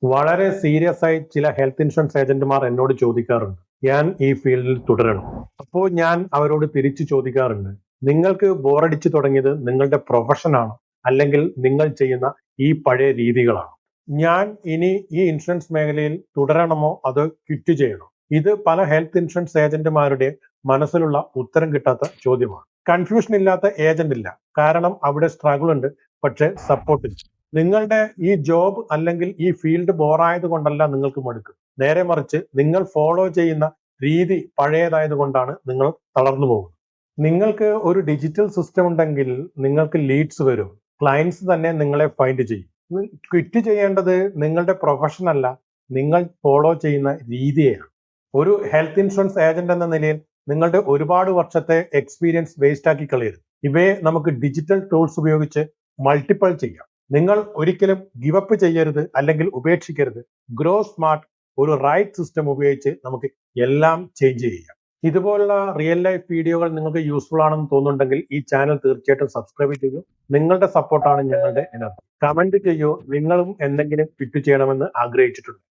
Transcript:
വളരെ സീരിയസ് ആയി ചില ഹെൽത്ത് ഇൻഷുറൻസ് ഏജന്റുമാർ എന്നോട് ചോദിക്കാറുണ്ട്, ഞാൻ ഈ ഫീൽഡിൽ തുടരണം. അപ്പോൾ ഞാൻ അവരോട് തിരിച്ചു ചോദിക്കാറുണ്ട്, നിങ്ങൾക്ക് ബോറടിച്ചു തുടങ്ങിയത് നിങ്ങളുടെ പ്രൊഫഷനാണോ, അല്ലെങ്കിൽ നിങ്ങൾ ചെയ്യുന്ന ഈ പഴയ രീതികളാണോ? ഞാൻ ഇനി ഈ ഇൻഷുറൻസ് മേഖലയിൽ തുടരണമോ അതോ ക്വിറ്റ് ചെയ്യണോ? ഇത് പല ഹെൽത്ത് ഇൻഷുറൻസ് ഏജന്റുമാരുടെ മനസ്സിലുള്ള ഉത്തരം കിട്ടാത്ത ചോദ്യമാണ്. കൺഫ്യൂഷൻ ഇല്ലാത്ത ഏജന്റ് ഇല്ല, കാരണം അവിടെ സ്ട്രഗിൾ ഉണ്ട്, പക്ഷെ സപ്പോർട്ട് ഇല്ല. നിങ്ങളുടെ ഈ ജോബ് അല്ലെങ്കിൽ ഈ ഫീൽഡ് ബോറായത് കൊണ്ടല്ല നിങ്ങൾക്ക് മടുക്കും, നേരെ മറിച്ച് നിങ്ങൾ ഫോളോ ചെയ്യുന്ന രീതി പഴയതായത് കൊണ്ടാണ് നിങ്ങൾ തളർന്നു പോകുന്നത്. നിങ്ങൾക്ക് ഒരു ഡിജിറ്റൽ സിസ്റ്റം ഉണ്ടെങ്കിൽ നിങ്ങൾക്ക് ലീഡ്സ് വരും, ക്ലയൻസ് തന്നെ നിങ്ങളെ ഫൈൻഡ് ചെയ്യും. ക്വിറ്റ് ചെയ്യേണ്ടത് നിങ്ങളുടെ പ്രൊഫഷൻ അല്ല, നിങ്ങൾ ഫോളോ ചെയ്യുന്ന രീതിയെയാണ്. ഒരു ഹെൽത്ത് ഇൻഷുറൻസ് ഏജന്റ് എന്ന നിലയിൽ നിങ്ങളുടെ ഒരുപാട് വർഷത്തെ എക്സ്പീരിയൻസ് വേസ്റ്റ് ആക്കി കളയരുത്. ഇവയെ നമുക്ക് ഡിജിറ്റൽ ടൂൾസ് ഉപയോഗിച്ച് മൾട്ടിപ്പിൾ ചെയ്യാം. നിങ്ങൾ ഒരിക്കലും ഗിവ് അപ്പ് ചെയ്യരുത്, അല്ലെങ്കിൽ ഉപേക്ഷിക്കരുത്. ഗ്രോ സ്മാർട്ട്, ഒരു റൈറ്റ് സിസ്റ്റം ഉപയോഗിച്ച് നമുക്ക് എല്ലാം ചേഞ്ച് ചെയ്യാം. ഇതുപോലുള്ള റിയൽ ലൈഫ് വീഡിയോകൾ നിങ്ങൾക്ക് യൂസ്ഫുൾ ആണെന്ന് തോന്നുന്നുണ്ടെങ്കിൽ ഈ ചാനൽ തീർച്ചയായിട്ടും സബ്സ്ക്രൈബ് ചെയ്യൂ. നിങ്ങളുടെ സപ്പോർട്ടാണ് ഞങ്ങളുടെ എനർജി. കമന്റ് ചെയ്യൂ, നിങ്ങളും എന്തെങ്കിലും ക്വിറ്റ് ചെയ്യണമെന്ന് ആഗ്രഹിച്ചിട്ടുണ്ട്.